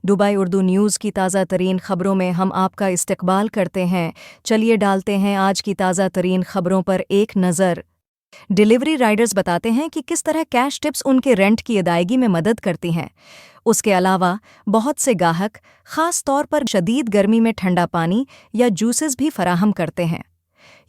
Dubai Urdu news की ताज़ा तरीन खबरों में हम आपका इस्तकबाल करते हैं। चलिए डालते हैं आज की ताज़ा तरीन खबरों पर एक नज़र। डिलीवरी राइडर्स बताते हैं कि किस तरह कैश टिप्स उनके रेंट की अदायगी में मदद करती हैं। उसके अलावा बहुत से गाहक खास तौर पर शदीद गर्मी में ठंडा पानी या जूसेस भी फराहम करते हैं।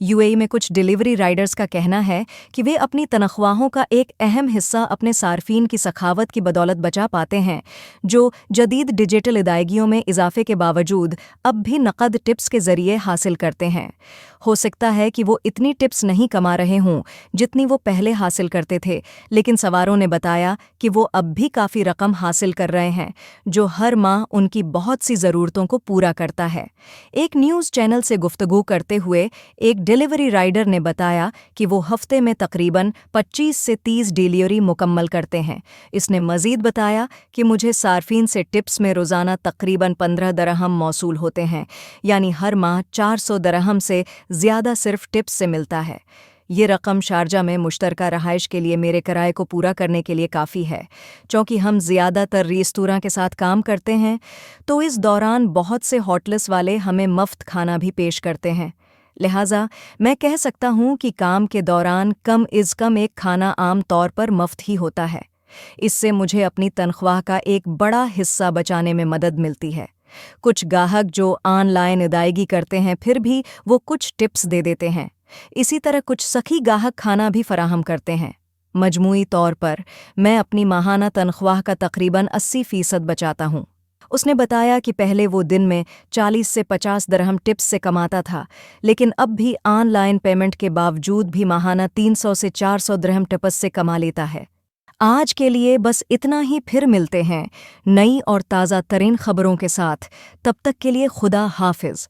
यूएई में कुछ डिलीवरी राइडर्स का कहना है कि वे अपनी तनख्वाहों का एक अहम हिस्सा अपने सार्फिन की सखावत की बदौलत बचा पाते हैं, जो जदीद डिजिटल अदायगियों में इजाफे के बावजूद अब भी नकद टिप्स के जरिए हासिल करते हैं। हो सकता है कि वो इतनी टिप्स नहीं कमा रहे हों जितनी वो पहले हासिल करते थे, लेकिन सवारों ने बताया कि वो अब भी काफ़ी रकम हासिल कर रहे हैं, जो हर माह उनकी बहुत सी ज़रूरतों को पूरा करता है। एक न्यूज़ चैनल से गुफ्तगू करते हुए एक डिलीवरी राइडर ने बताया कि वो हफ्ते में तकरीबन 25 से 30 डिलीवरी मुकम्मल करते हैं। इसने मज़ीद बताया कि मुझे सार्फिन से टिप्स में रोज़ाना तकरीबन 15 दरहम मौसूल होते हैं, यानी हर माह 400 दरहम से ज़्यादा सिर्फ टिप्स से मिलता है। ये रकम शारजा में मुश्तरका रहाइश के लिए मेरे किराए को पूरा करने के लिए काफ़ी है। चूँकि हम ज़्यादातर रेस्तोरां के साथ काम करते हैं, तो इस दौरान बहुत से होटल्स वाले हमें मुफ्त खाना भी पेश करते हैं। लिहाजा मैं कह सकता हूँ कि काम के दौरान कम इज़ कम एक खाना आम तौर पर मुफ्त ही होता है। इससे मुझे अपनी तनख्वाह का एक बड़ा हिस्सा बचाने में मदद मिलती है। कुछ गाहक जो ऑनलाइन अदायगी करते हैं, फिर भी वो कुछ टिप्स दे देते हैं। इसी तरह कुछ सखी गाहक खाना भी फराहम करते हैं। मजमूई तौर पर मैं अपनी माहाना तनख्वाह का तकरीबन 80% बचाता हूँ। उसने बताया कि पहले वो दिन में 40 से 50 दरहम टिप्स से कमाता था, लेकिन अब भी ऑनलाइन पेमेंट के बावजूद भी माहाना 300 से 400 दरहम टिप्स से कमा लेता है। आज के लिए बस इतना ही, फिर मिलते हैं नई और ताज़ा तरीन खबरों के साथ। तब तक के लिए खुदा हाफिज।